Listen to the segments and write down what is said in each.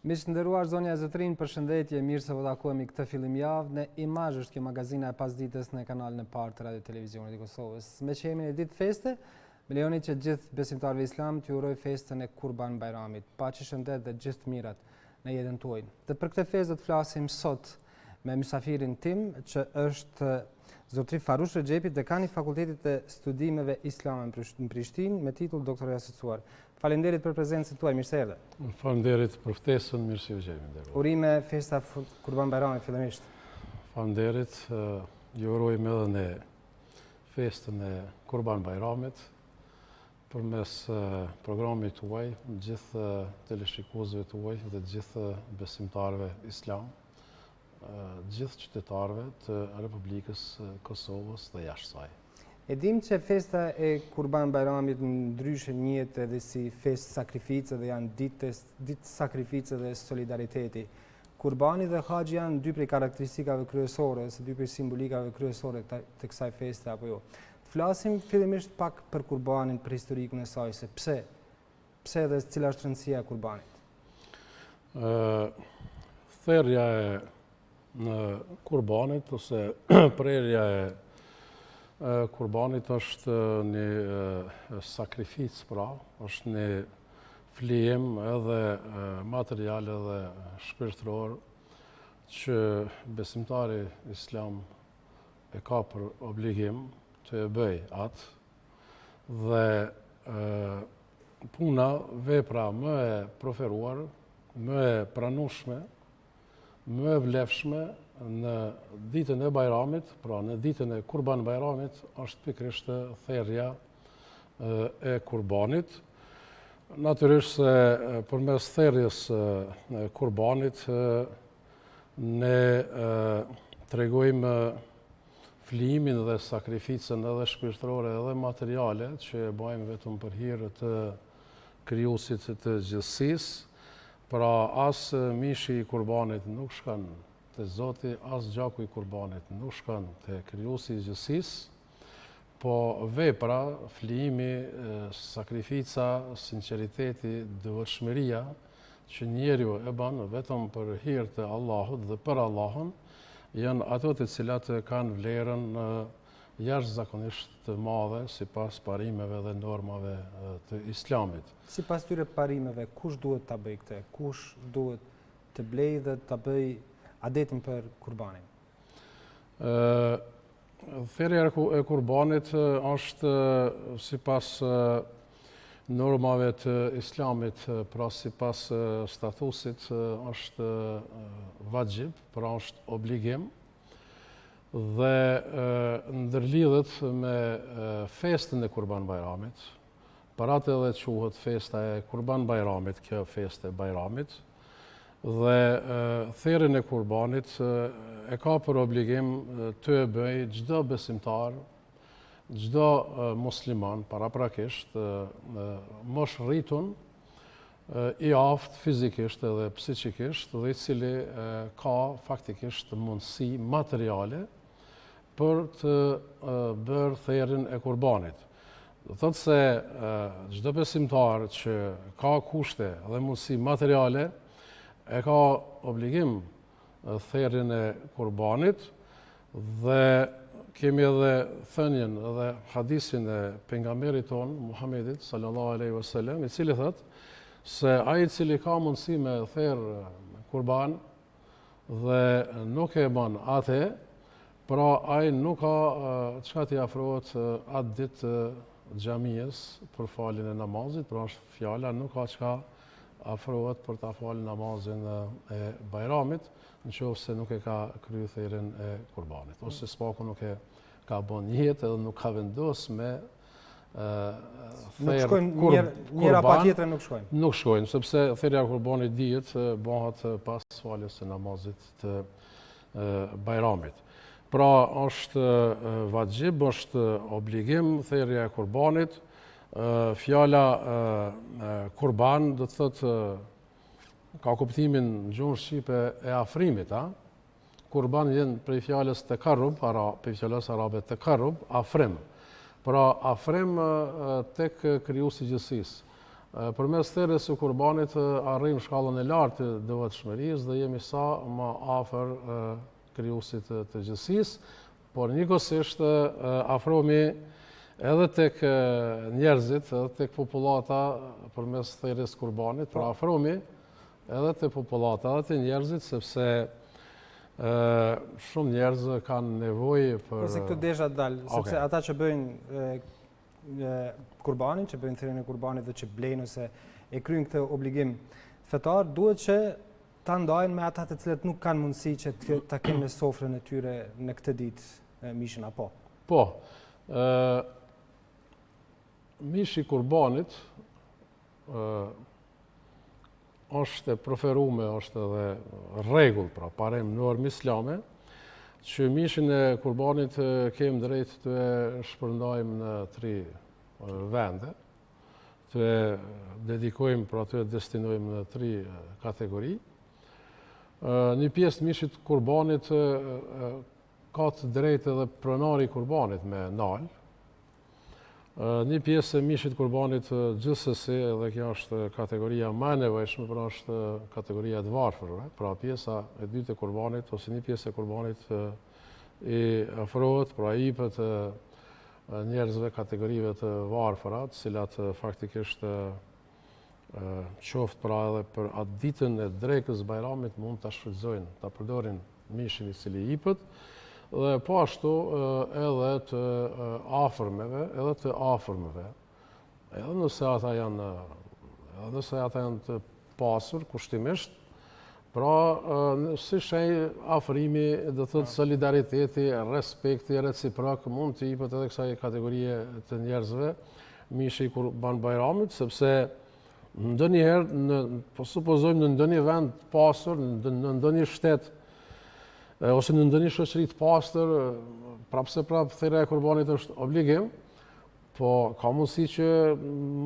Miq të nderuar, zonja e zotrin, përshëndetje, mirë se u takuemi këtë fillim javë në Imazh, është kjo magazina e pasdites në kanalin e parë të Radio Televizionit të Kosovës. Me që jemi në ditë feste, me lejoni që gjithë besimtarëve islam t'ju uroj festën e Kurban Bajramit, paqë shëndet dhe gjithë mirat në jetën tuaj. Dhe për këtë festë do të flasim sot me mysafirin tim, që është zotri Farush Rexhepi, dekani i Fakultetit të Studimeve Islame në Prishtinë, me titull doktor i asociuar. Faleminderit për prezencën tuaj, mirë se erdhe. Faleminderit për ftesën, mirë se u gjejmë. Urime festa Kurban Bajramit fillimisht. Faleminderit, ju urojmë edhe ne festën e Kurban Bajramit përmes programit tuaj, gjithë teleshikuesve tuaj dhe gjithë besimtarëve islam, gjithë qytetarëve të Republikës Kosovës dhe jashtë saj. E dim që festa e Kurban Bajramit ndryshe njihet edhe si festë sakrifice dhe janë ditë sakrifice dhe solidariteti. Kurbani dhe haxhi janë dy prej karakteristikave kryesore, ose dy prej simbolikave kryesore të kësaj feste apo jo. Flasim fillimisht pak për Kurbanin, për historikun e saj, se pse dhe cila është rëndësia e Kurbanit. Therrja e Kurbanit ose prerja e Kurbanit është një sakrificë, pra, është një flijim edhe material edhe shpirtëror që besimtari islam e ka për obligim të e bëj atë dhe puna, vepra më e proferuar, më e pranueshme, më e vlefshme në ditën e Bajramit, pra në ditën e Kurban Bajramit, është pikërisht therrja e Kurbanit. Natyrisht se përmes therrjes e Kurbanit ne tregojmë flijimin dhe sakrificën edhe shpirtërore edhe materiale që e bëjmë vetëm për hir të Krijuesit të gjithësisë. Pra as mishi i Kurbanit nuk shkon te Zoti, as gjaku i Kurbanit nuk shkon te Krijuesi i gjithësisë, po vepra, flijimi, sakrifica, sinqeriteti, devotshmëria që njeriu e bën vetëm për hir të Allahut dhe për Allahun, janë ato të cilat kanë vlerën jashtëzakonisht të madhe sipas parimeve dhe normave të Islamit. Sipas tyre parimeve, kush duhet ta bëjë këtë? Kush duhet të blejë dhe ta bëjë adetin për Kurbanin? Therrja e Kurbanit është sipas normave të Islamit, pra sipas statusit është vajib, pra është obligim dhe ndërlidhet me festën e Kurban Bajramit. Për atë edhe quhet festa e Kurban Bajramit, kjo festë e Bajramit. Dhe therrjen e Kurbanit e ka për obligim të e bëj çdo besimtar, çdo musliman paraprakisht, mosh rritun, i aftë fizikisht edhe psikikisht dhe i cili ka faktikisht mundësi materiale për të bërë therrjen e Kurbanit. Do thotë se çdo besimtar që ka kushte dhe mundësi materiale e ka obligim therrjen e Kurbanit dhe kemi edhe thënien edhe hadithin e pejgamberit ton Muhamedit sallallahu alaihi wasallam, i cili thotë se ai i cili ka mundësi me therr Kurban dhe nuk e bën atë, pra ai nuk ka çka t'i afrohet atë ditë xhamisë për faljen e namazit, pra është fjala nuk ka çka afrohet për ta falë namazin e Bajramit, nëse nuk e ka kryer therrjen e Kurbanit, ose s'paku nuk e ka bën jetë edhe nuk ka vendos me Nuk shkojnë njëra pa tjetrën, nuk shkojnë. Nuk shkojnë, sepse therrja e Kurbanit dihet bëhet pas faljes së namazit të Bajramit. Pra është vajib, është obligim therrja e Kurbanit. Fjala Kurban do të thotë ka kuptimin në gjuhën shqipe e afrimit, Kurban vjen prej fjalës takarrub, prej fjalës arabe takarrub, afrim. Pra afrim tek Krijuesi i gjithësisë. Përmes therrjes së kurbanit arrijmë shkallën e lartë të devotshmërisë dhe jemi sa më afër krijuesit të gjithësisë, por njëkohësisht afrohemi edhe tek njerëzit, edhe tek popullata përmes thirrjes së kurbanit, pra afrohemi edhe tek popullata, edhe tek njerëzit, sepse shumë njerëz kanë nevojë për... Ose këtu desha dalë, sepse ata që bëjnë kurbanin, që bëjnë thirrjen e kurbanit dhe që blejnë ose e kryjnë këtë obligim fetar, duhet që ta ndajnë me ata të cilët nuk kanë mundësi që ta kenë në sofrën e tyre në këtë ditë mishin apo. Po. Mishi i kurbanit është e preferuar, është edhe rregull, pra parem në normë islame, që mishin e kurbanit kemi drejt të shpërndajmë në 3 vende, të dedikojmë, pra të destinojmë në 3 kategori. Një pjesë të mishit kurbanit ka të drejt edhe pronari i kurbanit me nalë. Një pjesë e mishit kurbanit gjithsesi, edhe kjo është kategoria më e nevojshme, pra është kategoria të varfërve, pra pjesa e dytë e kurbanit ose një pjesë e kurbanit i afrohet, pra i jepet njerëzve kategorive të varfëra, të cilat faktikisht qoftë pra edhe për atë ditën e drekës Bajramit mund ta shfrytëzojnë, ta përdorin mishin i cili i jepet, dhe po ashtu edhe të afërmeve, edhe nëse ata janë të pasur kushtimisht, pra si shenjë afrimi, do thotë solidariteti, respekti reciprok mund të jepet edhe kësaj kategorie të njerëzve mishi i Kurban Bajramit, sepse ndonjëherë, po supozojmë në ndonjë vend të pasur, në ndonjë shtet ose në ndonjë shoqëri të pastër, prapse thirrja e kurbanit është obligim, po ka mundësi që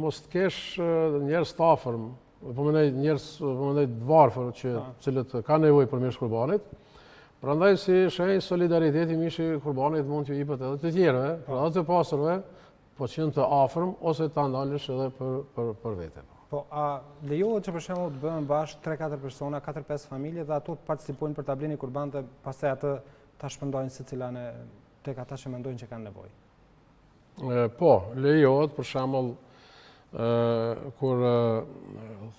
mos të kesh njerëz të afërm, po njerëz të varfër që cilët kanë nevojë për mish kurbanit. Prandaj si shenjë solidariteti mishi i kurbanit mund t'ju jepet edhe të tjerëve, pra edhe të pasurve, po që janë të afërm ose ta ndalësh edhe për veten. Po, a lejohet që për shembull të bëhen bashkë 3-4 persona, 4-5 familje dhe ato të participojnë për ta blenë kurban dhe pastaj atë ta shpërndajnë secila tek ata që mendojnë që kanë nevojë? Po, lejohet për shembull kur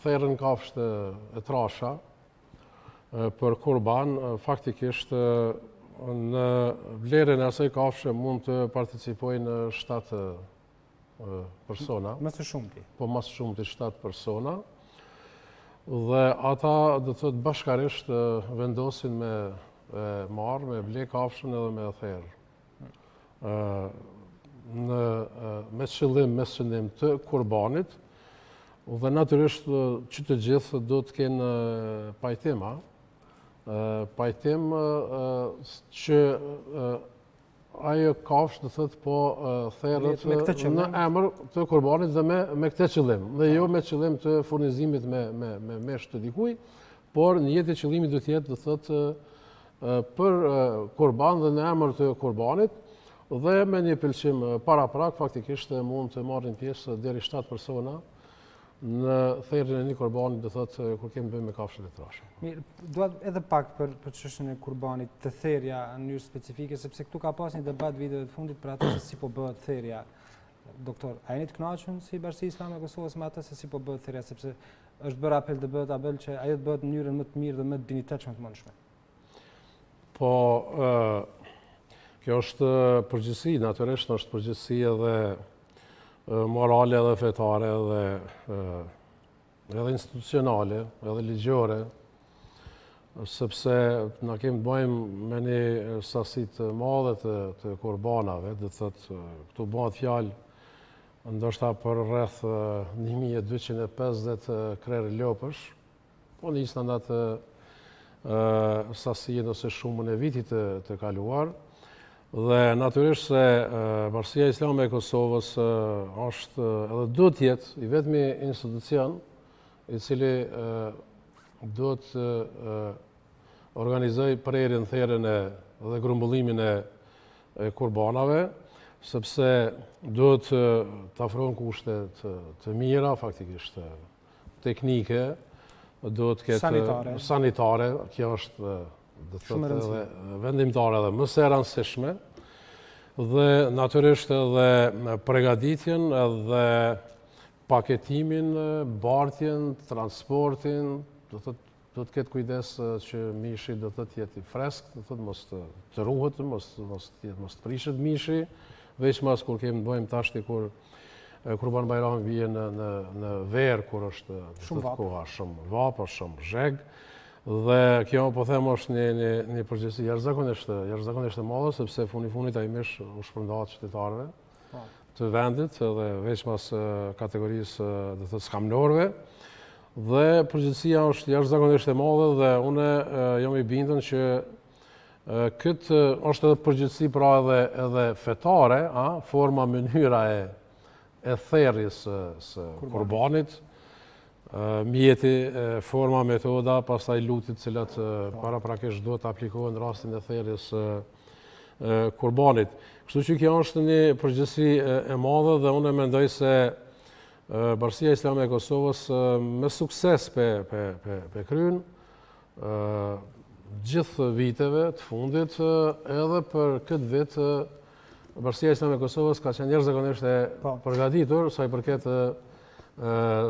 therrën kafshët e trasha për kurban, faktikisht në vlerën e asaj kafshë mund të participojnë 7 persona. Më së shumti. Po më së shumti 7 persona. Dhe ata do të thotë bashkarisht vendosin me marrë, me ble kafshën edhe me therrë. Me qëllim të kurbanit, dhe natyrisht që të gjithë do të kenë pajtim që ajo kafshë do thotë po therrët në emër të kurbanit dhe me këtë qëllim, dhe jo me qëllim të furnizimit me mesh të dikujt, por në jetë qëllimi do të jetë do thotë për kurban dhe në emër të kurbanit, dhe me një pëlqim paraprak faktikisht mund të marrin pjesë deri 7 persona në therrjen e një kurbani, do thotë kur kemi bëjmë me kafshët e trashë. Mirë, duat edhe pak për çështjen e kurbanit, të therrja në mënyrë specifike, sepse këtu ka pas një debat viteve të fundit për atë se si po bëhet therrja. Doktor, a jeni të kënaqur si Bashkia Islame e Kosovës me atë se si po bëhet therrja, sepse është bërë apel të bëhet apel që ajo të bëhet në mënyrën më të mirë dhe më të dinjitetshme të mundshme. Po, kjo është përgjegjësi, natyrisht është përgjegjësi edhe morale edhe fetare edhe institucionale, edhe ligjore, sepse na kemi të bëjmë me një sasi të madhe të kurbanave, do thotë këtu bëhet fjalë ndoshta për rreth 1250 krerë lopësh, po nisën atë sasinë ose shumën e vitit të kaluar. Dhe natyrisht se Bashkia Islame e Kosovës është edhe do të jetë i vetmi institucion i cili do të organizoj prerjen, therrjen dhe grumbullimin e kurbanave, sepse duhet të afrohen kushte të mira, faktikisht teknike, duhet ketë sanitare, kjo është edhe vendimtare edhe më së rëndësishme, dhe natyrisht edhe përgatitjen edhe paketimin, bartjen, transportin, do të ketë kujdes që mishi do të jetë i fresk, do të mos të ruhet, mos të prishet mishi, veç mas kur kemi të bëjmë tashti kur Kurban Bajrami bie në verë, kur është shumë vapë, shumë zheg, dhe kjo po them është një përgjithësi jashtëzakonisht e madhe, sepse funit ai mish u shpërndahet qytetarëve të vendit dhe veç mas kategorisë do të skamnorëve. Dhe përgjithësia është jashtëzakonisht e madhe dhe une jam i bindën që këtë është edhe përgjithësi pra edhe fetare, forma, mënyra e therrjes së kurbanit, mjeti, forma, metoda, pastaj lutit cilat paraprakisht duhet të aplikohen në rastin e therrjes së kurbanit. Kështu që kjo është një përgjithësi e madhe dhe unë mendoj se Bashkia Islame e Kosovës me sukses pe kryen gjithë viteve të fundit, edhe për këtë vit Bashkia Islame e Kosovës ka qenë jashtëzakonisht e përgatitur sa i përket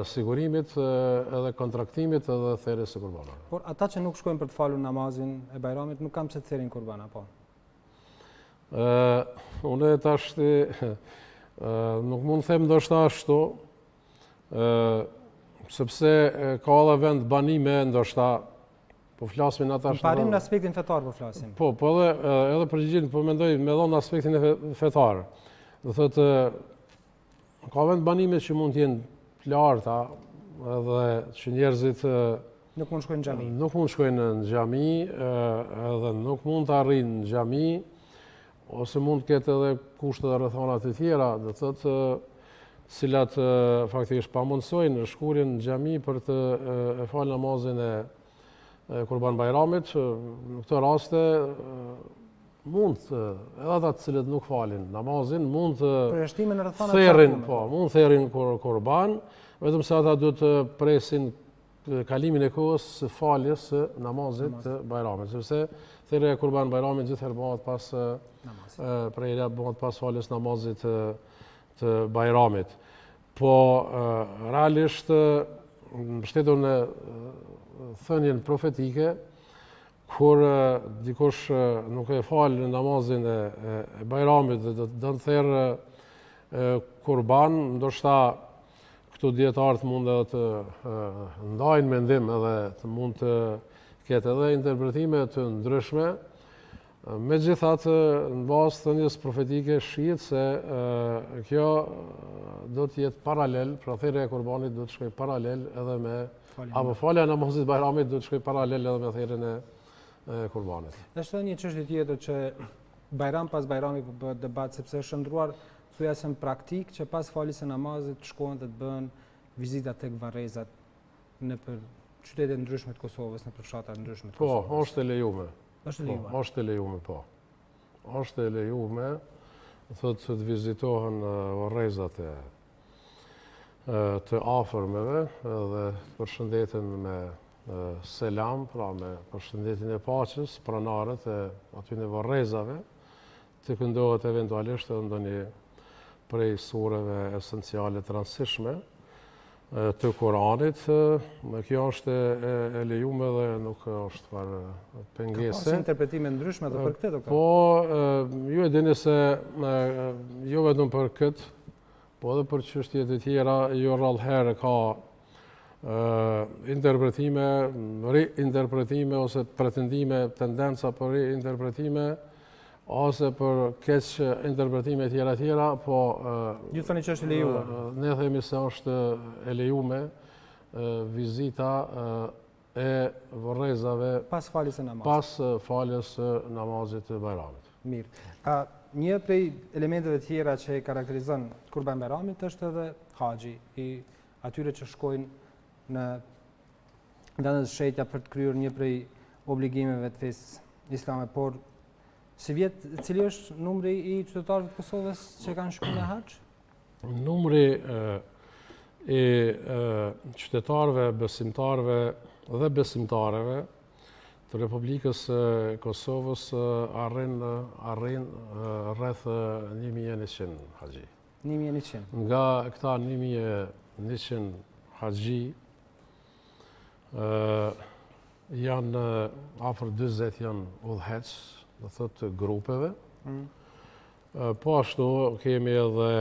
sigurimit edhe kontraktimit edhe therrjes së kurbanave. Por ata që nuk shkojnë për të falur namazin e Bajramit nuk kanë pse të therrin kurban, apo? Unë tashti nuk mund të them ndoshta ashtu, sepse ka edhe vend banime ndoshta, po flasim ata në parim në aspektin fetar po flasim. Po edhe përgjigjen po mendoj me dhënë aspektin e fetar. Do thotë ka vend banime që mund të jenë të larta edhe që njerëzit nuk mund shkojnë në xhami. Nuk mund shkojnë në xhami, edhe nuk mund të arrijnë në xhami, ose mund të ketë edhe kushte dhe rrethana të tjera, do thotë cilat faktikisht pamundsojnë shkurjen në xhami për të falë namazin e Kurban Bajramit. Në këtë raste mund edhe ata të cilët nuk falin namazin mund të therrin kurban, vetëm se ata duhet të presin kalimin e kohës së faljes së namazit të Bajramit, sepse therrja e Kurban Bajramit gjithherë bëhet pas prerja bëhet pas faljes namazit të Bajramit. Po realisht mbështetur në thënien profetike, kur dikush nuk e falë namazin e Bajramit dhe do të therrë kurban, ndoshta këtu dietarët mund edhe të ndajnë mendim edhe të mund të ketë edhe interpretime të ndryshme. Megjithatë, në bazë të thënies profetike shihet se kjo do të jetë paralel, pra therrja e kurbanit do të shkojë paralel edhe me apo falja e namazit Bajramit do të shkojë paralel edhe me therrjen e kurbanit. Është një çështje tjetër që Bajram pas Bajramit po bëhet debat, sepse është ndruar thujase në praktik që pas faljes së namazit shkohen të bëhen vizita tek varrezat nëpër qytete ndryshme të Kosovës, nëpër fshatra ndryshme të Kosovës. Po, është e lejuar. Është e lejuar, po. Është e lejuar, thotë të vizitohen varrezat të afërmeve dhe të përshëndeten me selam, pra me përshëndetjen e paqes, pranarët e atyre varrezave, të këndohet eventualisht edhe ndonjë prej sureve esenciale të rëndësishme të Kuranit. Kjo është e lejuar dhe nuk është fare pengese. Ka interpretime ndryshme edhe për këtë, doktor? Po, ju e dini se jo vetëm për këtë, po edhe për çështje të tjera, jo rrallëherë ka interpretime, reinterpretime ose pretendime, tendenca për reinterpretime, ose për keq interpretime tjera, po ju thoni që është e lejuar. Ne themi se është e lejuar vizita e varrezave pas faljes së namazit. Pas faljes së namazit të Bajramit. Mirë. Një prej elementeve tjera që e karakterizon Kurban Bajramit është edhe haxhi i atyre që shkojnë në vendet e shenjta për të kryer një prej obligimeve të fesë islame, por Si vjet, cili është numri i qytetarëve të Kosovës që kanë shkuar në haxh? Numri i qytetarëve, besimtarëve dhe besimtareve të Republikës së Kosovës arrin rreth 1100 haxhi. 1100. Nga këta 1100 haxhi janë afër 40 janë udhëhec, do thotë grupeve. Po ashtu kemi edhe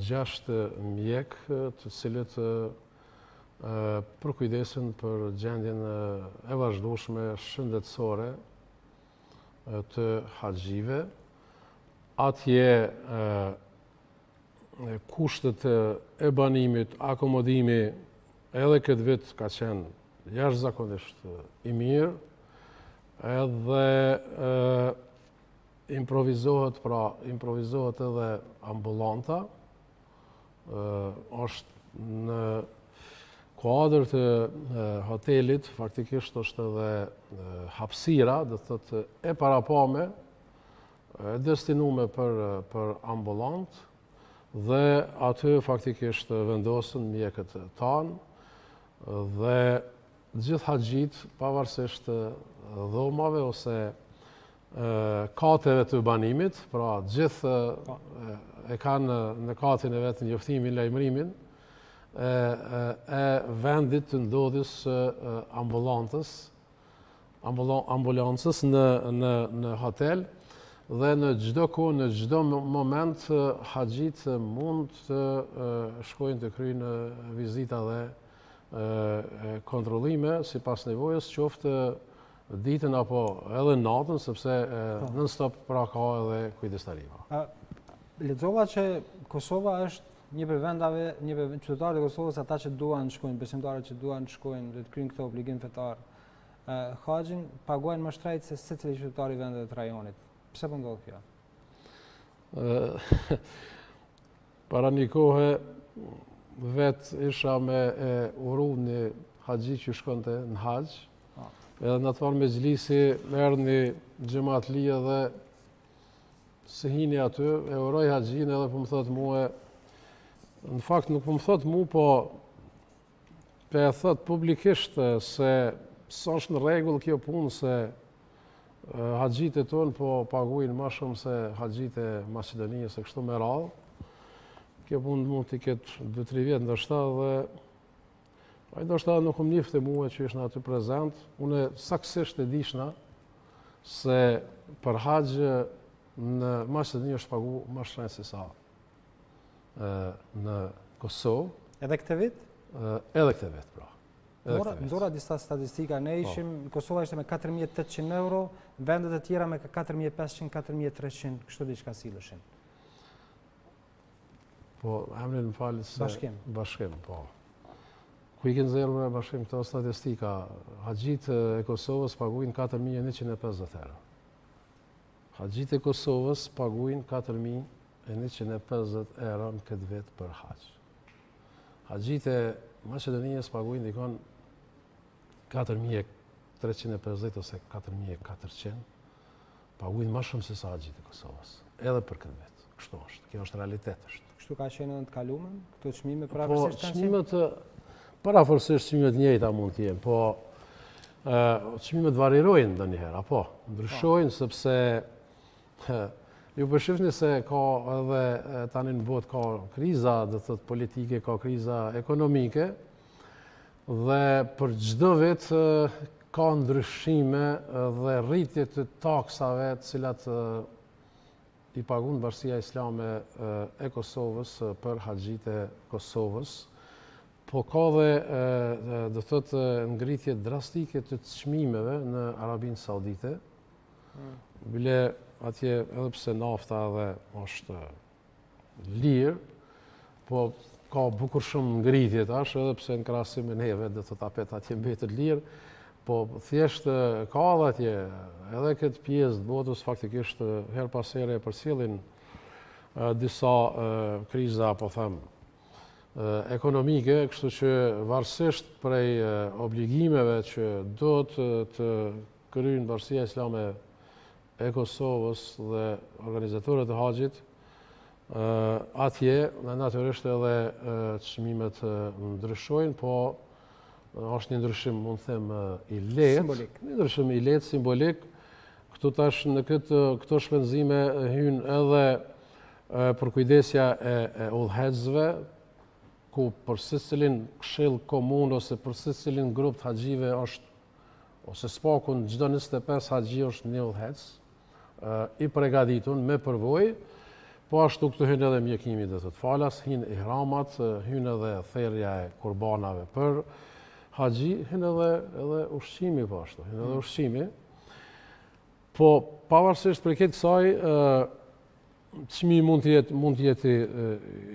6 mjek të cilët përkujdesen për gjendjen e vazhdueshme shëndetësore të haxhive. Atje kushtet e banimit, akomodimi edhe këtë vit ka qenë jashtëzakonisht i mirë, edhe improvizohet edhe ambulanta, është në kuadër të hotelit, faktikisht është edhe hapësira, do thotë e parapame, destinume për ambulant, dhe aty faktikisht vendosen mjekët tanë, dhe gjithë haxhit, pavarësisht dhomave ose kateve të banimit, pra gjithë e kanë në katin e vetë njoftimin, lajmërimin e vendit të ndodhjes ambulancës në hotel, dhe në çdo kohë, në çdo moment haxhit mund të shkojnë të kryejnë vizita dhe kontrollime sipas nevojës, qoftë ditën apo edhe natën, sepse non-stop pra ka edhe kujdestarima. Lexova që Kosova është një prej vendave, një prej qytetarëve të Kosovës, ata që duan të shkojnë, besimtarët që duan të shkojnë dhe të kryejnë këtë obligim fetar, haxhin paguajnë më shtrejt se secili qytetar i vendeve të rajonit. Pse po ndodh kjo? Para një kohe vetë isha me uru një haxhi që shkonte në haxh, edhe në atëfar me gjlisi merë një gjemat lija dhe se hini aty, e uroj haxhin edhe po më thotë muhe, në fakt nuk po më thotë mu, po pe e thotë publikisht se s'është në rregull kjo punë, se haxhit e tonë po paguajnë më shumë se haxhit e Maqedonisë e kështu me radhë. Kjo punë mund t'i ketë 2-3 vjet ndoshta, dhe ndoshta nuk më njifte mua që ishna aty prezent. Unë saktësisht e dishna se për haxh në Maqedoni është pagu më shumë se sa në Kosovë. Edhe këtë vit? Edhe këtë vit, pra. Ndora disa statistika, ne ishim, Kosova ishte me 4.800 euro, vendet e tjera me 4.500, 4.300, kështu diçka silëshin. Po, emrin më falë se... Bashkim, po. Ku i kënë zerë me bashkim këto statistika, haxhit e Kosovës paguajnë 4.150 euro. Haxhit e Kosovës paguajnë 4.150 euro në këtë vit për haxh. Haxhit e Maqedonisë paguajnë dikon 4.350 ose 4.400, paguajnë më shumë se sa haxhit e Kosovës, edhe për këtë vit. Kështu është, kjo është realitet është. Kështu ka qenë në të kalumen, këto çmime Po, parafërsisht kanë qenë? çmimet parafërsisht çmimet njëjta mund të jenë, po çmimet varirojnë ndonjëherë, apo ndryshojnë sepse ju përshifni se ka edhe tani në botë ka kriza, do të thotë politike, ka kriza ekonomike, dhe për çdo vit ka ndryshime dhe rritje të taksave të cilat i pagun Bashkia Islame e Kosovës për haxhit e Kosovës, po ka dhe do të thotë ngritje drastike të çmimeve në Arabinë Saudite. Bile atje edhe pse nafta edhe është lirë, po ka bukur shumë ngritje tash, edhe pse në krahasim me neve do të tapet atje mbetet lirë, po thjesht ka edhe atje edhe këtë pjesë të botës faktikisht her pas here përcjellin disa kriza, po them, ekonomike, kështu që varësisht prej obligimeve që do të kryejnë Bashkia Islame e Kosovës dhe organizatorët e haxhit, atje natyrisht edhe çmimet ndryshojnë, po është një ndryshim, mund të them, i lehtë, Simbolik. një ndryshim i lehtë simbolik. Këtu tash në këto shpenzime hyn edhe përkujdesja e udhëheqësve, ku për secilin këshill komunë ose për secilin grup të haxhive është, ose spakun çdo 25 haxhi është një udhëheqës i përgatitur me përvojë. Po ashtu këtu hyn edhe mjekimi dhe të falas, hyn ihramat, hyn edhe therrja e kurbanave për haxhi, hyn edhe ushqimi po ashtu, hyn edhe ushqimi. Po pavarësisht për këtë kësaj, çmimi mund të jetë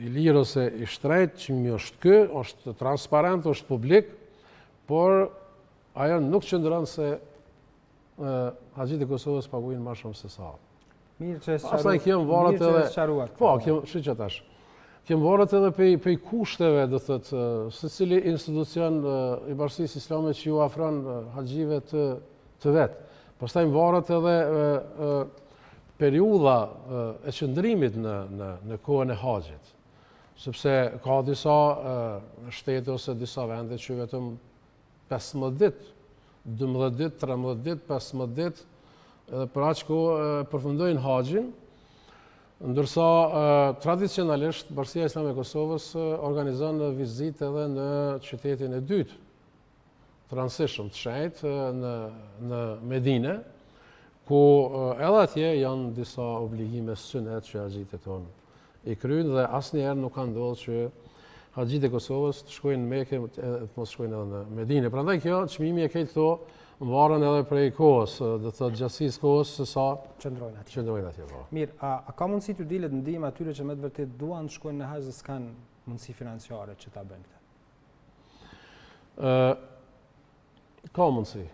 i lirë ose i shtrejtë, çmimi është transparent, është publik, por ajo nuk qëndron se haxhit e Kosovës paguajnë më shumë se sa. Mirë që sqaruar. Po, shiqë tash. Kemë varet edhe pej kushteve, do thotë, secili institucion i Bashkisë Islame që ju afron haxhive të vet. Pastaj varet edhe periudha e qëndrimit në kohën e haxhit. Sepse ka disa shtete ose disa vende që vetëm 15 ditë, 12 ditë, 13 ditë, 15 ditë, edhe për aq kohë përfundojnë haxhin, ndërsa tradicionalisht Bashkia Islame e Kosovës organizon vizitë edhe në qytetin e dytë, transition të shenjtë në Medinë, ku edhe atje janë disa obligime sunet që haxhit e tonë i kryjnë dhe asnjëherë nuk ka ndodhur që haxhit e Kosovës të shkojnë në Mekë e të mos shkojnë edhe në Medinë. Prandaj kjo çmimi e këto varën edhe prej kohës, do të thotë gjatësisë kohës se sa qëndrojnë atje. Po. Mirë, a ka mundësi t'ju dilet ndihmë atyre që me të vërtet duan të shkojnë në haxh dhe s'kan mundësi financiare që ta bëjnë këtë? Ka mundësi.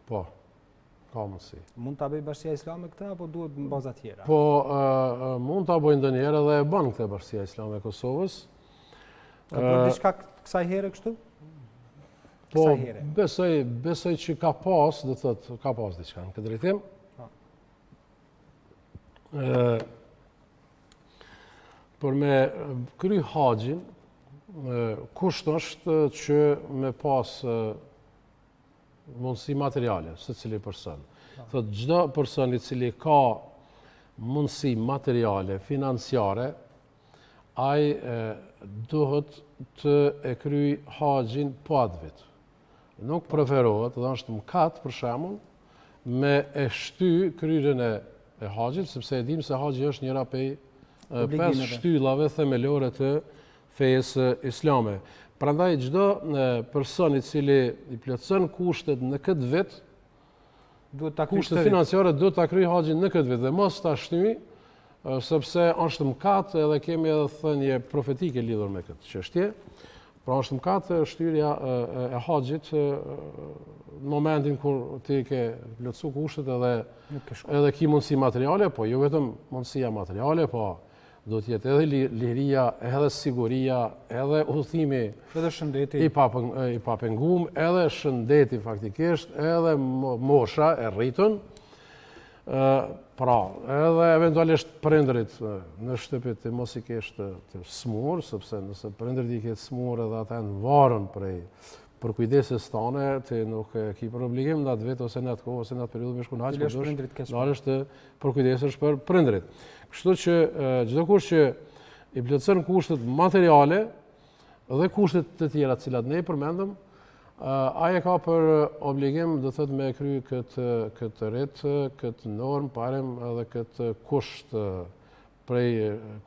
Po. Ka mundësi. Mund ta bëj Bashkia Islame këtë apo duhet në baza tjera? Po, mund ta bëjnë ndonjëherë dhe e bën këtë Bashkia Islame e Kosovës. Ka bërë diçka kësaj here kështu? Po, besoj që ka pas, do thotë, ka pas diçka në këtë drejtim. Por me kry haxhin, kusht është që me pas mundësi materiale, secili person. Thotë çdo person i cili ka mundësi materiale, financiare, ai duhet të e kryj haxhin po atë vit. Nuk preferohet, dhe është mëkat për shembull, me e shty kryerjen e haxhit, sepse e dim se haxhi është njëra prej 5 shtyllave themelore të fesë islame. Prandaj çdo person i cili i plotson kushtet në këtë vit, kushtet financiare duhet ta kryejë haxhin në këtë vit dhe mos ta shtyj, sepse është mëkat edhe kemi edhe thënie profetike lidhur me këtë çështje. Pra është mëkat shtyrja e haxhit në momentin kur ti ke plotësuar kushtet edhe ki mundësi materiale, po jo vetëm mundësia materiale, po do të jetë edhe liria, edhe siguria, edhe udhëtimi, edhe shëndeti i papenguar, edhe shëndeti faktikisht, edhe mosha e rritën. Pra, edhe eventualisht prindrit në shtëpit të mos i kesh të smur, sepse nëse prindrit i ketë smur edhe ata në varën për kujdeses tane, ti nuk ki për obligim në atë vetë ose në atë kohë ose në atë periudhë me shku në haqë, nërështë për kujdesesh për prindrit. Kështu që çdo kush që i plotson kushtet materiale dhe kushtet të tjera të cilat ne i përmendëm, ai ka për obligim, do thotë, me kry këtë rit, këtë normë, parem edhe këtë kusht prej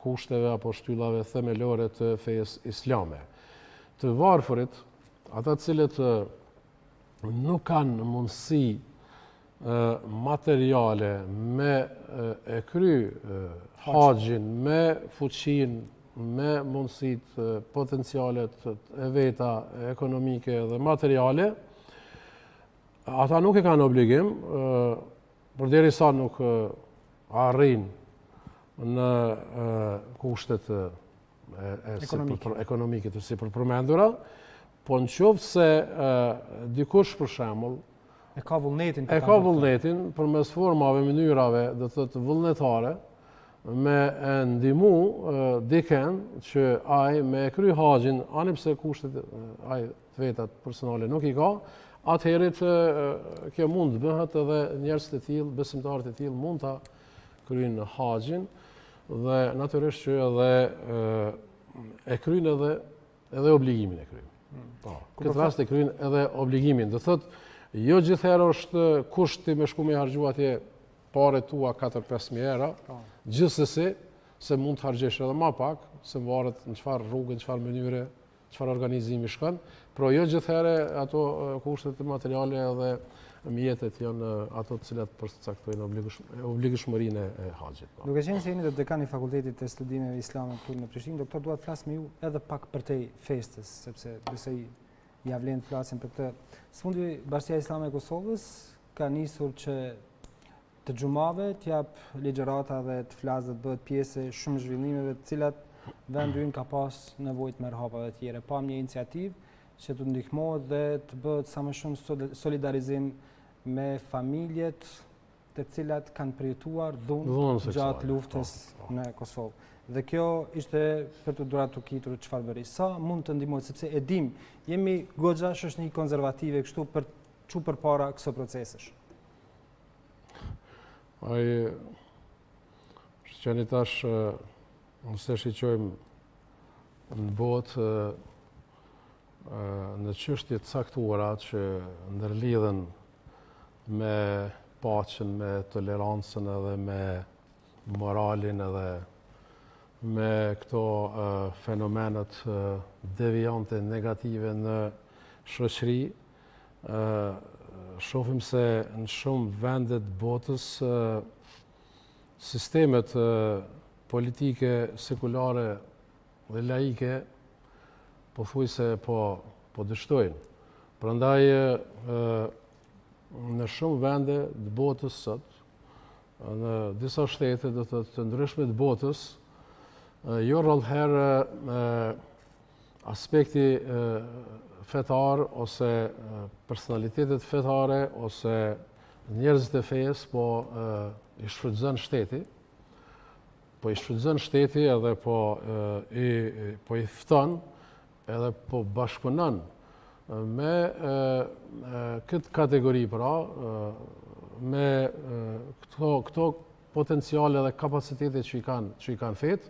kushteve apo shtyllave themelore të fesë islame. Të varfërit, ata cilët nuk kanë mundësi materiale me e kry haxhin, me fuqinë, me mundësit potencialet e veta ekonomike dhe materiale, ata nuk e kanë obligim, përderisa nuk arrin në kushtet ekonomike të sipërpërmendura, po në qoftë se dikush për shembull E ka vullnetin. E ka vullnetin përmes formave, mënyrave, do të thotë vullnetare, me ndihmu diken që ai me kry haxhin, ani pse kushtet ai vetat personale nuk i ka, atëherë kjo mund të bëhet edhe njerëz të tillë, besimtarë të tillë mund ta kryejnë haxhin dhe natyrisht që edhe e kryejnë edhe obligimin e kryejnë. Po, këtë rast e kryejnë edhe obligimin. Do thotë jo gjithherë është kushti me shku me harxhu atje paret tua 4-5 mijë euro, gjithsesi se mund të harxhesh edhe më pak, se varet në çfarë rrugë, në çfarë mënyre, çfarë organizimi shkon, por jo gjithherë ato kushtet materiale edhe mjetet janë ato të cilat përcaktojnë obligëshmërinë e haxhit. Duke qenë se jeni të dekani i Fakultetit të Studimeve Islame këtu në Prishtinë, doktor, dua të flas me ju edhe pak për te festës, sepse besoj ja vlen të flasim për këtë. Sfundi Bashkia Islame e Kosovës ka nisur që të xhumave të jap ligjërata dhe të flasë dhe të bëhet pjesë shumë zhvillimeve të cilat vendi ynë ka pas nevojë të merr hapa të tjera. Pa një iniciativë që të ndihmohet dhe të bëhet sa më shumë solidarizim me familjet të cilat kanë përjetuar dhunë gjatë luftës në Kosovë. Dhe kjo ishte për të durat të kitur çfarë bëri. Sa mund të ndihmohet, sepse e dim, jemi goxha shoqëni konservative kështu për çu përpara kësaj procesesh. Ai që tash nëse shiqojmë në botë në çështje të caktuara që ndërlidhen me paqen, me tolerancën edhe me moralin edhe me këto fenomenet devijante negative në shoqëri, shohim se në shumë vende të botës sistemet politike, sekulare dhe laike pothuajse po dështojnë. Prandaj në shumë vende të botës sot, në disa shtete të ndryshme të botës, jo rrallëherë aspekti fetar ose personalitetet fetare ose njerëzit e fesë i shfrytëzon shteti, edhe po i fton edhe po bashkëpunon me këtë kategori, pra me këto potenciale dhe kapacitete që i kanë fetë,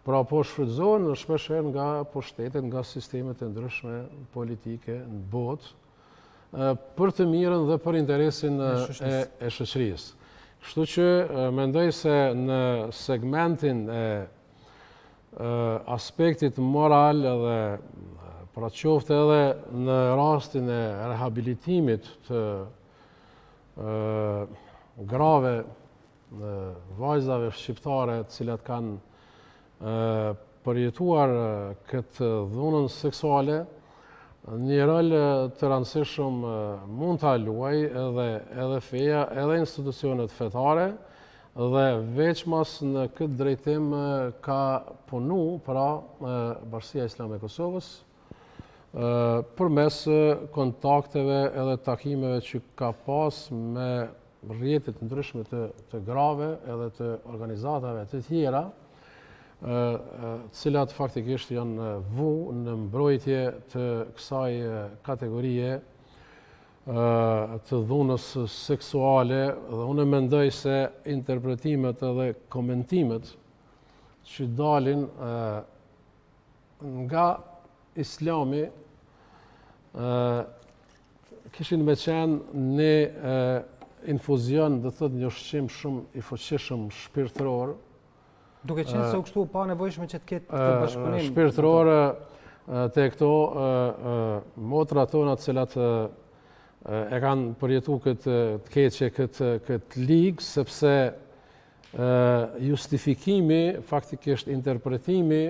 pra po shfrytëzohen shpeshherë nga pushtetet, nga sistemet e ndryshme politike në botë për të mirën dhe për interesin e shoqërisë. Kështu që mendoj se në segmentin e aspektit moral edhe pra qoftë edhe në rastin e rehabilitimit të grave vajzave shqiptare të cilat kanë përjetuar këtë dhunën seksuale, një rol të rëndësishëm mund ta luaj edhe feja, edhe institucionet fetare, dhe veçmas në këtë drejtim ka punu pra Bashkia Islame e Kosovës përmes kontakteve edhe takimeve që ka pas me rrjetet ndryshme të grave edhe të organizatave të tjera, cilat faktikisht janë vu në mbrojtje të kësaj kategorie të dhunës seksuale, dhe unë mendoj se interpretimet edhe komentimet që dalin nga Islami kishin me qenë një infuzion, dhe thot një ushqim shumë i fuqishëm shpirtëror. Duke qenë se u kështu pa nevojshme që të ketë këtë bashkëpunim. Shpirtëror të këto motra tona të cilat e kanë përjetu këtë keqe, këtë ligë, sepse justifikimi, faktikisht interpretimi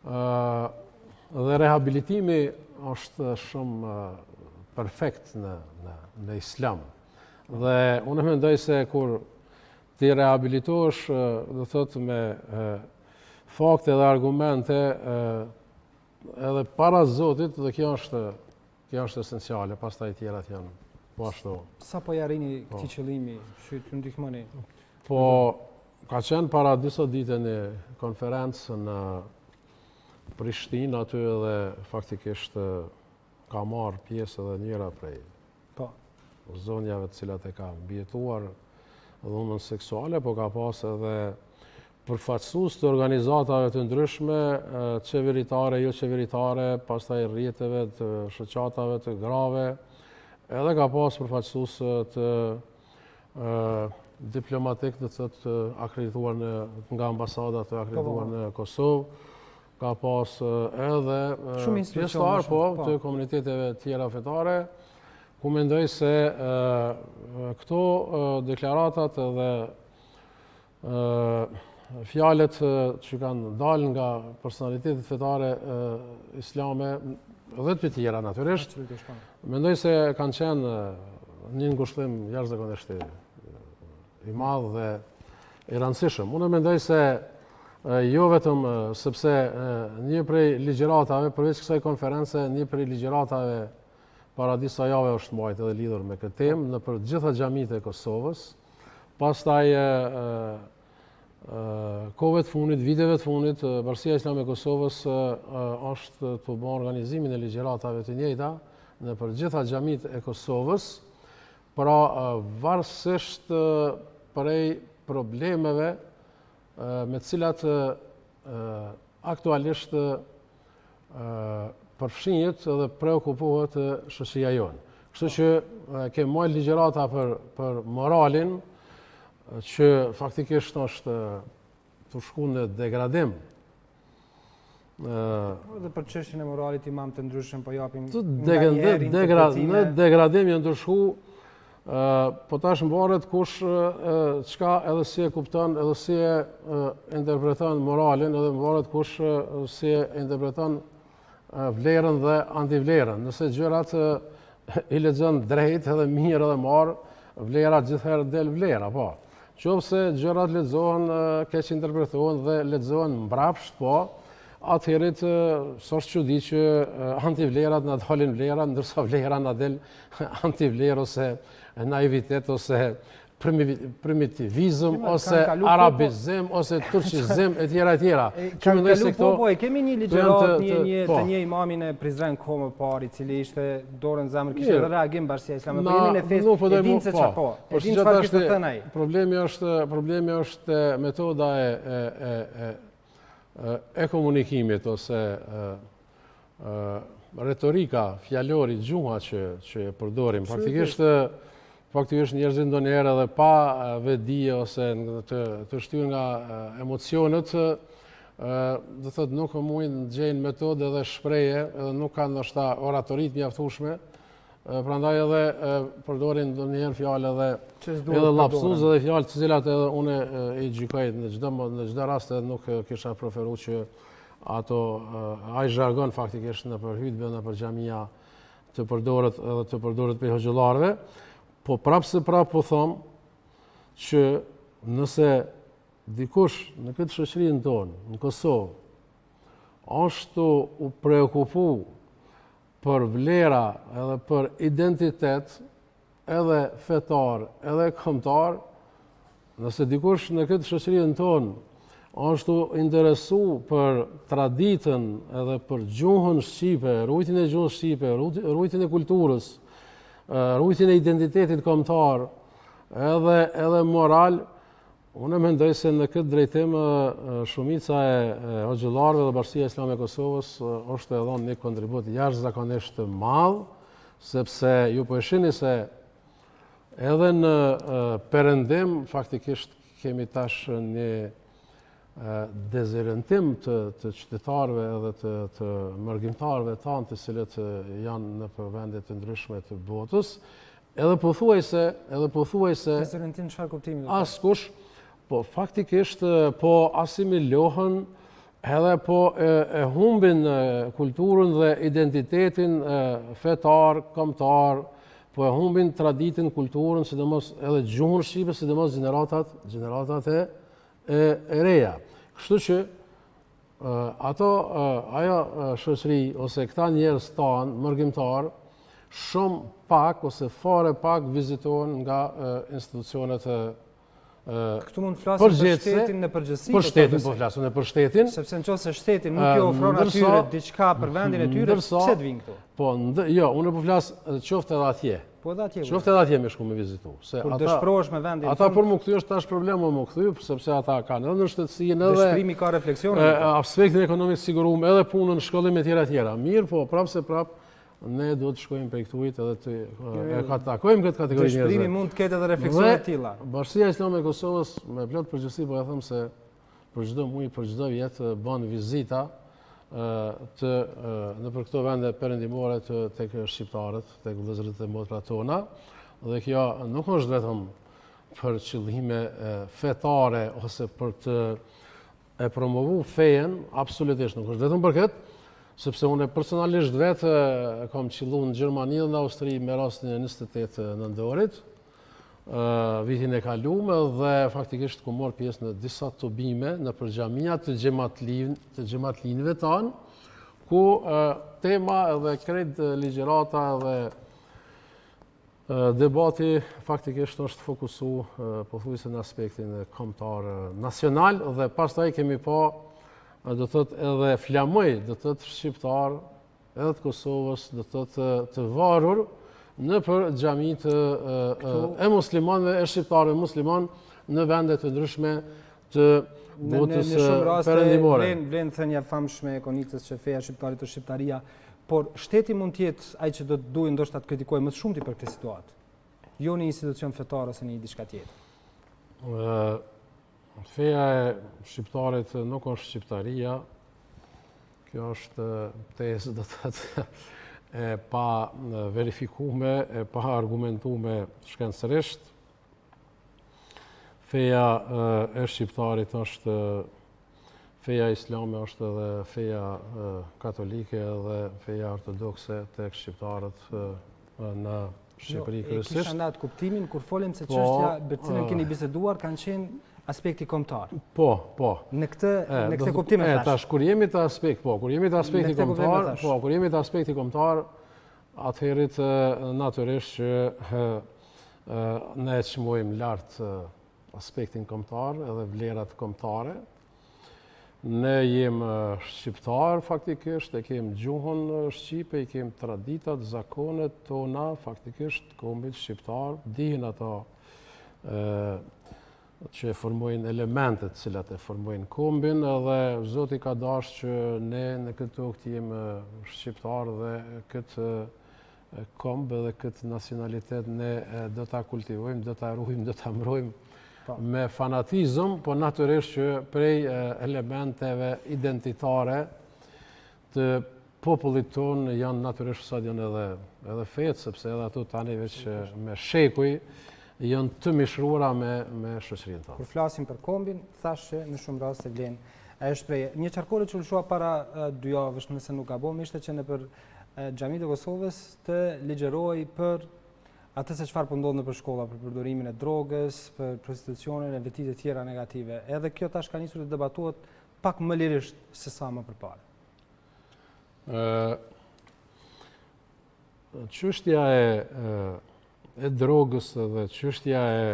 dhe rehabilitimi është shumë perfekt në Islam. Dhe unë mendoj se kur ti rehabilitosh, do thotë me fakte dhe argumente edhe para Zotit, dhe kjo është esenciale, pastaj tjerat Po ashtu. Sa po jarrini këtij qëllimi, që t'ju ndihmoni? Po, ka qenë para disa dite një konferencë në Prishtinë, aty edhe faktikisht ka marrë pjesë edhe njëra prej zonjave të cilat e ka mbijetuar dhunën seksuale, po ka pas edhe përfaqësues të organizatave të ndryshme, qeveritare, jo qeveritare, pastaj rrjeteve të shoqatave të grave, edhe ka pas përfaqësues të diplomatik të akredituar nga ambasadat të akredituar në Kosovë, ka pas edhe pjesëtar të komuniteteve tjera fetare, ku mendoj se këto deklaratat dhe fjalët që kanë dalë nga personalitetet fetare islame dhe të tjera natyrisht, mendoj se kanë qenë një ngushëllim jashtëzakonisht i madh dhe i rëndësishëm. Unë mendoj se jo vetëm sepse një prej ligjëratave, përveç kësaj konference, një prej ligjëratave para disa jave është mbajtur edhe lidhur me këtë temë në për gjitha xhamitë e Kosovës. Pastaj kohëve të fundit, viteve të fundit, Bashkia Islame e Kosovës është të bërë organizimin e ligjëratave të njëjta në për gjitha xhamitë e Kosovës, pra varësisht prej problemeve me të cilat aktualisht përfshinjet dhe preokupohet shoqëria jonë. Kështu që kemi marrë ligjërata për moralin, që faktikisht është të shku në degradim. Dhe për çështjen e moralit imam të ndryshëm po japim në degradim janë ndryshu, po tash mvaret kush çka edhe si e kupton, edhe si e interpreton moralin, edhe mvaret kush si e interpreton vlerën dhe antivlerën. Nëse gjërat i lexon drejt edhe mirë edhe marr, vlera gjithherë del vlera, po. Qofse gjërat lexohen, keq interpretohen dhe lexohen mbrapsht, po, atëherët s'është çudi që antivlerat na dalin vlera, ndërsa vlera na del antivlerë ose naivitet ose primitivizëm ose arabizëm ose turqizëm e tjera. Kemi një ligjërat të një imamin e Prizren kohë më parë, i cili ishte dorën zemër, kishte edhe reagim Bashkia Islame, po jemi në festë, e dim se çfarë po. E dim çfarë kishte thënë ai. Problemi është metoda e komunikimit ose retorika, fjalori, gjuha që e përdorim. Faktikisht njerëzit ndonjëherë edhe pa vetdije ose të shtyr nga emocionet, do thotë nuk mundin të gjejnë metodë edhe shprehje, edhe nuk kanë ndoshta oratorit mjaftueshme, prandaj edhe përdorin ndonjëherë fjalë edhe lapsus edhe fjalë të cilat edhe unë i gjykoj në çdo rast edhe nuk kisha preferuar që ato ai jargon faktikisht në për hutbe në për xhamia të përdoret për hoxhallarëve. Po prapse po them që nëse dikush në këtë shoqërinë tonë, në Kosovë, është u preokupu për vlera edhe për identitet, edhe fetar, edhe kombëtar, nëse dikush në këtë shoqërinë tonë është u interesu për traditën edhe për gjuhën shqipe, rujtjen e gjuhës shqipe, rujtjen e kulturës, rujtjen e identitetit kombëtar, edhe moral, unë mendoj se në këtë drejtim shumica e hoxhallarëve dhe Bashkia Islame e Kosovës është e dhënë një kontribut jashtëzakonisht të madh, sepse ju po e shihni se edhe në perëndim faktikisht kemi tash një dezorientim të qytetarëve edhe të mërgjimtarëve tanë të cilët janë në vende të ndryshme të botës, edhe pothuajse dezorientim çfarë kuptimi? Askush, po faktikisht po asimilohen edhe po e humbin kulturën dhe identitetin fetar, kombëtar, po e humbin traditën, kulturën, sidomos edhe gjuhën shqipe, sidomos gjeneratat e reja. Kështu që ajo shoqëri ose këta njerëz tanë mërgjimtar shumë pak ose fare pak vizitohen nga institucionet Këtu mund të flasim për shtetin në përgjithësi. Për shtetin po flasim, për shtetin. Sepse nëse shteti nuk i ofron atyre diçka për vendin e tyre, pse të vinë këtu? Po, jo, unë po flas qoftë edhe atje. Po edhe atje. Qoftë edhe atje më shku me vizitu. Kur dëshpërohesh me vendin. Ata për më kthy është tash problemi më kthy, sepse ata kanë edhe në shtetësinë edhe dëshpërimi ka refleksione. Aspektin ekonomik sigurum edhe punën, shkollim e tjera. Mirë, po prapë ne do të shkojmë për këtujt edhe të takojmë këtë kategori njerëzve. Dëshpërimi mund të ketë edhe refleksione të tilla. Bashkia Islame e Kosovës me plot përgjithësi po ja them se për çdo muaj, për çdo vit bën vizita nëpër këto vende perëndimore tek shqiptarët, tek vëllezërit e motrat tona, dhe kjo nuk është vetëm për qëllime fetare ose për të e promovu fejen, absolutisht nuk është vetëm për këtë, sepse unë personalisht vetë kam qillu në Gjermani dhe në Austri me rastin e 28 nëndorit, vitin e kalume, dhe faktikisht ku morë pjesë në disa tobime në përgjamia të gjematlinëve tanë, ku tema edhe krejt ligjerata edhe debati faktikisht është fokusu pothuajse në aspektin kombëtar nacional, dhe pastaj kemi pa do të thotë edhe flamoj, do të thotë shqiptar, edhe të Kosovës, do të thotë të varur në për xhamit e muslimanëve, e shqiptarëve musliman në vende të ndryshme të botës perëndimore. Vlen thënia famshme e konicës që feja shqiptare të shqiptaria, por shteti mund të jetë ai që do të duhet ndoshta të kritikojë më shumë për këtë situatë. Jo në institucion fetar ose në diçka tjetër. Feja e shqiptarit nuk është shqiptaria, kjo është tezë do të thotë e pa verifikume, e pa argumentume shkencërisht. Feja e shqiptarit është feja islame, është edhe feja katolike dhe feja ortodokse tek shqiptarët në Shqipëri kryesisht. Kisha ndatë kuptimin kur folim se çështja për cilën keni biseduar kanë qenë aspekti kombëtar. Po. Në këtë kuptim e thash. Tash kur jemi të aspekti kombëtar, atëherët natyrisht që ne e çmojmë lart aspektin kombëtar edhe vlerat kombëtare. Ne jemi shqiptar faktikisht, e kemi gjuhën shqipe, i kemi traditat, zakonet tona faktikisht kombit shqiptar, dihin ato që formojnë elementet cilat e formojnë kombin, edhe Zoti ka dashur që ne në këtë tokë jemi shqiptar dhe këtë komb dhe këtë nacionalitet ne do ta kultivojmë, do ta ruajmë, do ta mbrojmë me fanatizëm, po natyrisht që prej elementeve identitare të popullit tonë janë natyrisht sa janë edhe fetë, sepse edhe ato tani veç me shekuj janë të mishruara me shoqërinë tonë. Kur flasim për kombin, thash që në shumë raste vlen ajo shprehje. Një qarkullë që u lëshua para 2 javësh, nëse nuk gabon, ishte që nëpër xhamit e Kosovës të ligjeroj për atë se çfarë po ndodh nëpër shkolla, për përdorimin e drogës, për prostitucionin e vetit e tjera negative. Edhe kjo tash ka nisur të debatohet pak më lirisht se sa më përpara. Çështja e drogës dhe çështja e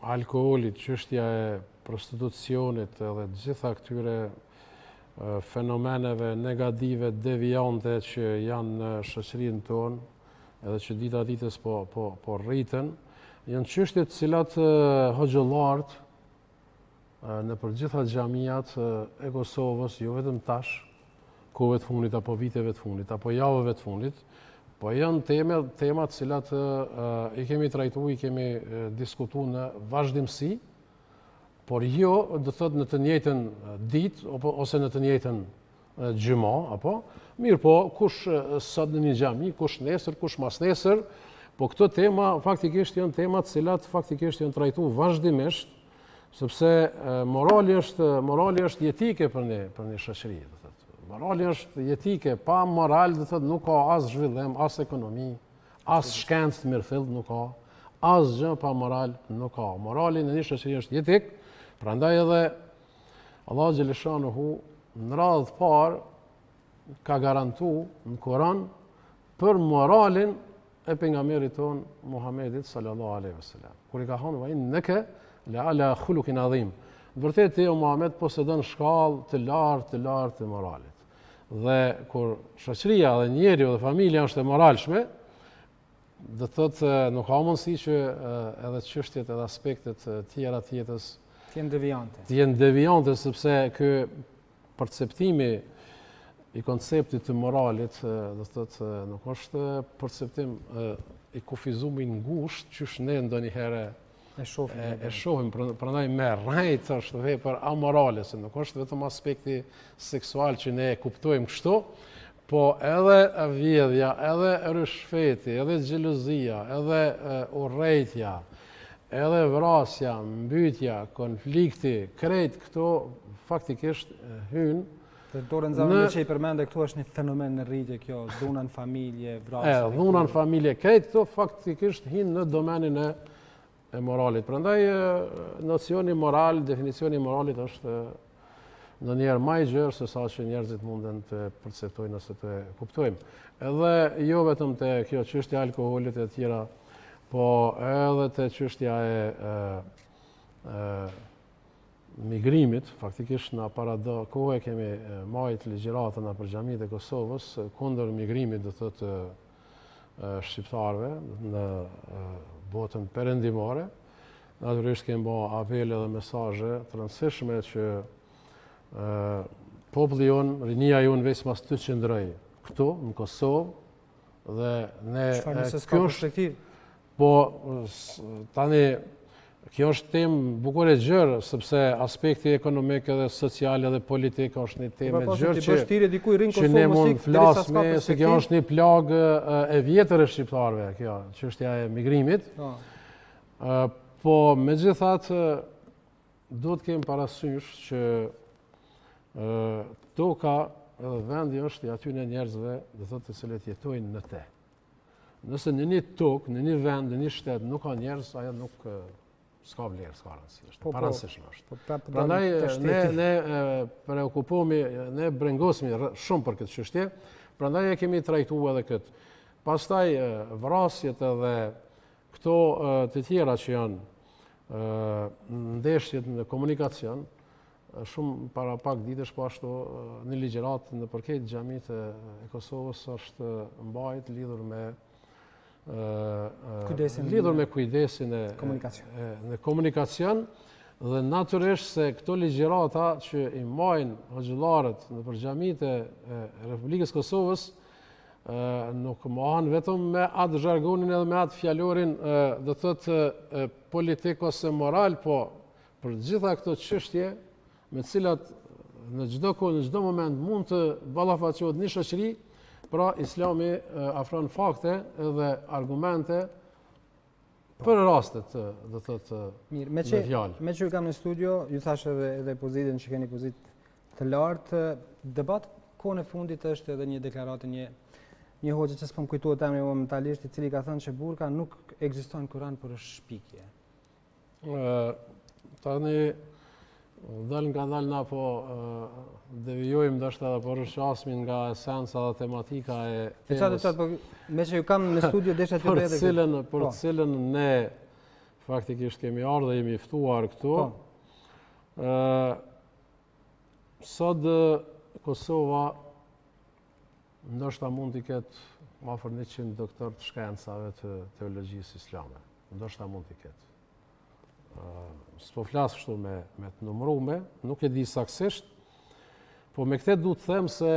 alkoolit, çështja e prostitucionit edhe gjitha këtyre fenomeneve negative, deviante që janë në shoqërinë tonë, edhe që dita ditës po rriten, janë çështje të cilat hoxhallarët në përgjitha xhamiat e Kosovës, jo vetëm tash, kohëve të fundit apo viteve të fundit apo javëve të fundit, po janë tema të cilat i kemi trajtuar, i kemi diskutuar në vazhdimsi, por jo do thotë në të njëjtën ditë ose në të njëjtën gjyma, apo mirë po, kush sot në një xhami, kush nesër, kush mas nesër, po këto tema faktikisht janë tema të cilat faktikisht janë trajtuar vazhdimisht, sepse morali është jetike për një shoqëri, do thotë. Morali është jetike, pa moral do thotë nuk ka as zhvillim, as ekonomi, as shkencë të mirëfillt nuk ka, as gjë pa moral nuk ka. Morali në një shoqëri është jetik, prandaj edhe Allahu xhaleshanuhu në radhë të parë ka garantu në Koran për moralin e pejgamberit ton Muhammedit sallallahu alaihi wasallam. Kur I ka thonë wa innaka la ala khuluqin adhim. Vërtet ti o Muhammed posedon shkallë të lartë të moralit. Dhe kur shoqëria dhe njeriu dhe familja është e moralshme, do të thotë nuk ka mundësi që edhe çështjet edhe aspektet tjera të jetës të jenë devijante, sepse ky perceptimi I konceptit të moralit, do të thotë nuk është perceptim I kufizuar I ngushtë, qysh ne ndonjëherë e shohim, prandaj me rrejt është vepër amorale, se nuk është vetëm aspekti seksual që ne e kuptojmë kështu, po edhe vjedhja, edhe rishfeti, edhe xhelozia, edhe urrejtja, edhe vrasja, mbytja, konflikti, krejt këto faktikisht hynë. Dorën zanë që I përmende këtu është një fenomen në rritje kjo, dhuna në familje, vrasje. Dhuna në familje, krejt këto faktikisht hynë në domenin e moralit. Prandaj nocioni moral, definicioni moralit është ndonjëherë më I gjerë se sa që njerëzit munden të perceptojnë ose të kuptojmë. Edhe jo vetëm te kjo çështja e alkoolit e tjera, po edhe te çështja e migrimit, faktikisht në para do kohë kemi marrë ligjëratën në Bajramit e Kosovës kundër migrimit, do thotë shqiptarëve në botën perëndimore. Natyrisht kemi bërë apele dhe mesazhe të rëndësishme që populli jon, rinia jon veçmas të qëndroj këtu në Kosovë dhe ne kjo është po tani kjo është temë bukur e gjerë, sepse aspekti ekonomik edhe social edhe politik është një temë e gjerë që ne mund flas me, se kjo është një plagë e vjetër e shqiptarëve, kjo çështja e migrimit. Po megjithatë duhet kemi parasysh që toka edhe vendi është I atyre njerëzve, do thotë të cilët jetojnë në te. Nëse në një tokë, në një vend, në një shtet nuk ka njerëz, ajo nuk s'ka vlerë, s'ka rëndësi, është parasyshme është. Prandaj ne preokupohemi, ne brengosemi shumë për këtë çështje, prandaj e kemi trajtuar edhe këtë. Pastaj vrasjet edhe këto të tjera që janë ndeshjet në komunikacion, shumë para pak ditësh po ashtu në ligjëratë në përket xhamit e Kosovës është mbajt lidhur me kujdesin në komunikacion dhe natyrisht se këto ligjërata që I mbajnë hoxhallarët në xhamit e Republikës Kosovës nuk mohan vetëm me atë zhargonin edhe me atë fjalorin do thotë politik ose moral, po për gjitha këto çështje me cilat në çdo kohë, në çdo moment mund të ballafaqohet një shoqëri, pra Islami afron fakte edhe argumente për rastet, do thotë me fjalë. Me që kam në studio, ju thash edhe pozitën që keni pozitë të lartë, debat kohën e fundit është edhe një deklaratë një hoxhë që s'po më kujtohet emri momentalisht, I cili ka thënë që burka nuk ekziston në Kur'an për shpikje. Tani dal nga dalna po devijojmë ndoshta edhe po rrshasmi nga esenca dhe tematika e temës. Me që ju kam në studio desha të bëjë për cilën ne faktikisht kemi ardhur dhe jemi ftuar këtu. Sot Kosova ndoshta mund t'i ketë më afër 100 doktor të shkencave të teologjisë islame. Ndoshta mund t'i ketë. S'po flas kështu me të numërume, nuk e di saktësisht, po me këtë duhet të them se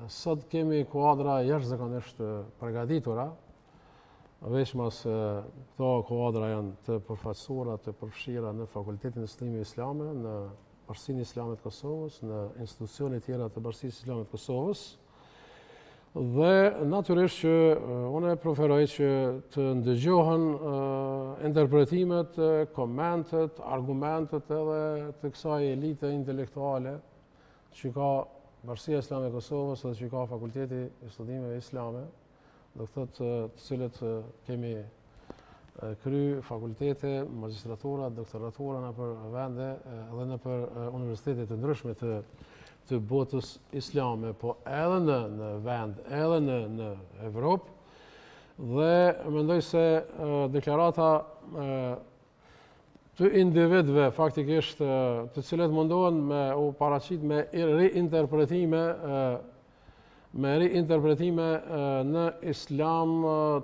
sot kemi kuadra jashtëzakonisht përgatitura, veçmas këto kuadra janë të përfaqësuara, të përfshira në Fakultetin e Studive Islame, në Bashkinë Islame të Kosovës, në institucione tjera të Bashkisë Islame të Kosovës. Dhe natyrisht që unë preferoj që të ndëgjohen interpretimet, komentet, argumentet edhe të kësaj elite intelektuale që ka Bashkia Islame e Kosovës dhe që ka Fakulteti i Studimeve Islame, do të thotë të cilët kemi kry fakultete, magjistratura, doktoratura në për vende dhe në për universitetet të ndryshme të botës islame, po edhe në vend, edhe në Evropë, Dhe mendoj se deklarata të individëve faktikisht të cilët mundohen me u paraqit me reinterpretime në islam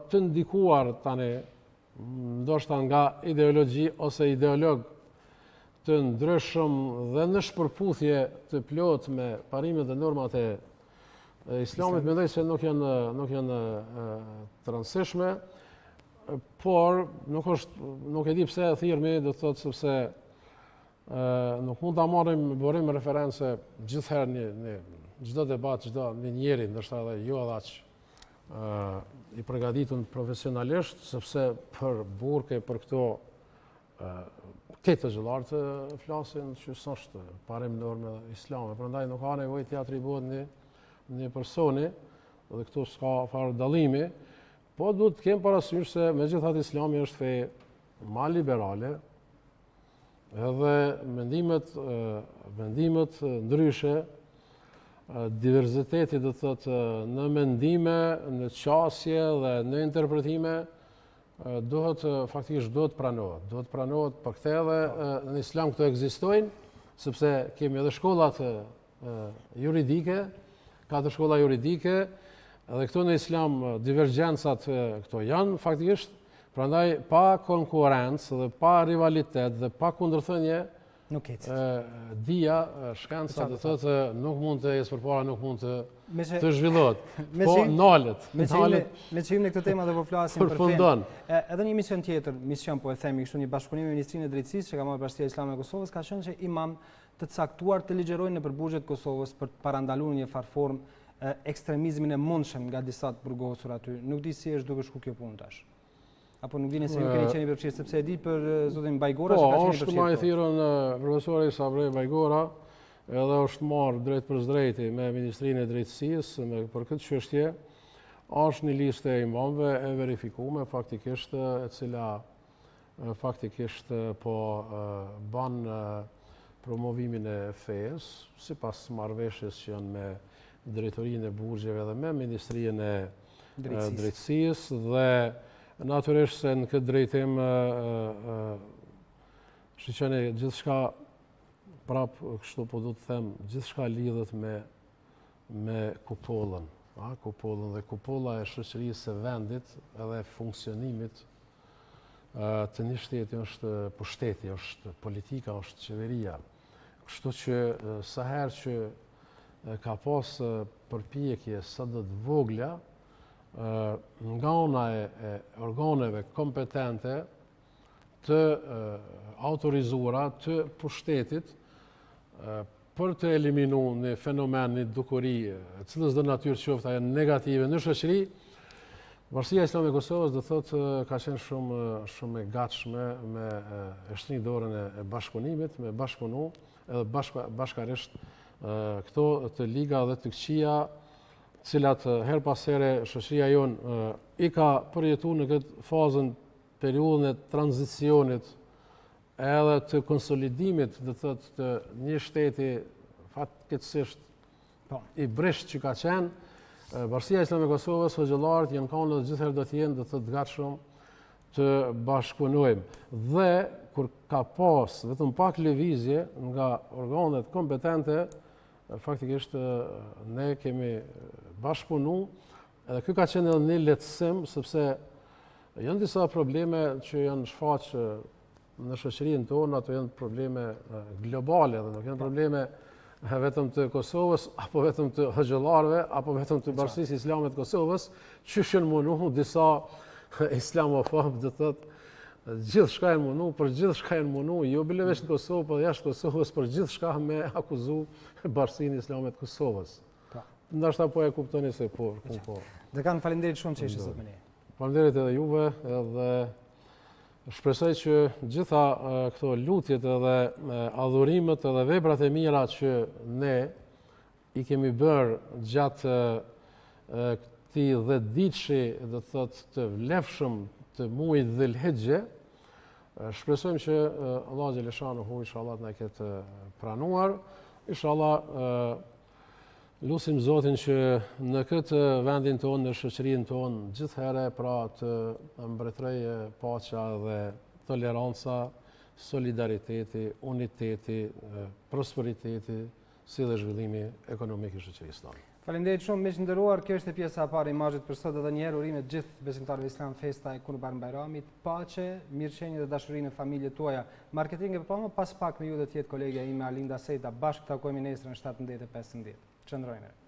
të ndikuar tani ndoshta nga ideologji ose ideolog të ndryshëm dhe në shpërputhje të plot me parimet dhe normat e islamit, mendoj se nuk janë të rëndësishme, por nuk e di pse e thirrmi, do të thotë sepse nuk mund ta marrim bërim referencë gjithherë në çdo debat, çdo një njeri, ndoshta edhe jo edhe aq i përgatitur profesionalisht, sepse për burke, për këto këtë të gjëllarë të flasin që s'është parim norme islame. Prandaj nuk ka nevojë të atribuohet një personi, dhe këtu s'ka farë dallimi, po duhet të kemë parasysh se megjithatë Islami është fe ma liberale, edhe mendimet ndryshe, diversiteti do të thotë në mendime, në qasje dhe në interpretime faktikisht duhet pranohet për këtë edhe në Islam këto ekzistojnë, sepse kemi edhe shkollat juridike, 4 shkolla juridike, edhe këto në Islam divergjencat këto janë faktikisht, prandaj pa konkurrencë dhe pa rivalitet dhe pa kundërthënie, dia, shkenca do thotë nuk mund të ecë përpara, nuk mund të zhvillohet. Po nalet. Me çim në këtë temë do po flasim për përfundon. Edhe një mision tjetër, po e themi kështu, një bashkëpunim me Ministrinë e Drejtësisë që ka marrë Bashkia Islame e Kosovës, ka qenë që imam të caktuar të ligjerojnë nëpër burgjet e Kosovës për të parandaluar një farë formë ekstremizmin e mundshëm nga disa të burgosur aty. Nuk di si është duke shku kjo punë tash. Apo nuk dini se ju keni qenë i përfshirë, sepse e di për zotin Bajgora që ka qenë i përfshirë. Po, është ma i thirrën profesori Sabri Bajgora, edhe është marrë drejt për drejti me Ministrinë e Drejtësisë për këtë çështje. Është një listë e imamëve e verifikuar faktikisht, e cila faktikisht po ban promovimin e fesë, sipas marrëveshjes që janë me drejtorinë e burgjeve dhe me Ministrinë e Drejtësisë, dhe natyrisht se në këtë drejtim shqyqeni gjithçka prapë kështu po du të them, gjithçka lidhet me kupollën. Kupollën dhe kupolla e shoqërisë së vendit edhe funksionimit të një shteti është pushteti, është politika, është qeveria. Kështu që sa herë që ka pas përpjekje sa do të vogla nga ana e organeve kompetente të autorizuara të pushtetit për të eliminuar një fenomen, një dukuri, cilës do natyrë qoftë ajo negative në shoqëri, Bashkia Islame e Kosovës do thotë ka qenë shumë e gatshme me e shtri dorën e bashkëpunimit, me bashkëpunu edhe bashkarisht këto të liga dhe të këqija, cilat her pas here shoqëria jonë i ka përjetuar në këtë fazën, periudhën e tranzicionit edhe të konsolidimit, do thotë të një shteti fatkeqësisht i brisht që ka qenë. Bashkia Islame e Kosovës, hoxhallarët janë kanë dhe gjithherë do të jenë, do thotë gatshëm të bashkëpunojmë. Dhe kur ka pas vetëm pak lëvizje nga organet kompetente, faktikisht ne kemi bashkëpunu, edhe kjo ka qenë edhe një lehtësim, sepse janë disa probleme që janë shfaqë në shoqërinë tonë, ato janë probleme globale, dhe nuk janë probleme vetëm të Kosovës, apo vetëm të hoxhallarëve, apo vetëm të Bashkisë Islame të Kosovës, që shënë mundu disa islamofobë, do thotë, gjithçka janë mundu, për gjithçka janë mundu, jo bile veç në Kosovë, por jashtë Kosovës, për gjithçka me akuzu Bashkinë Islame të Kosovës. Ndashta po e kuptoni se po. Dhe kanë faleminderit shumë që ishte sot me ne. Faleminderit edhe juve, edhe shpresoj që gjitha këto lutjet edhe adhurimet edhe veprat e mira që ne i kemi bërë gjatë këtij 10 ditëshi, do të thotë të vlefshëm të muajit Dhulhixhe, shpresojmë që Allah xhaleshanuhu inshallah na ketë pranuar, inshallah Lusim Zotin që në këtë vendin tonë, në shoqërinë tonë, gjithherë pra të mbretëreje paqja dhe toleranca, solidariteti, uniteti, prosperiteti, si dhe zhvillimi ekonomik i shoqërisë tonë. Faleminderit shumë, miq nderuar, kjo është pjesa e parë e Imazhit për sot, edhe një herë urime të gjithë besimtarëve islam Festa e Kurban Bajramit, paqe, mirëqenie dhe dashuri në familjet tuaja. Marketing e pas pak me ju do të jetë kolegja ime Alinda Sejta, bashkë takojmë nesër në 17:15. Qëndrojnë.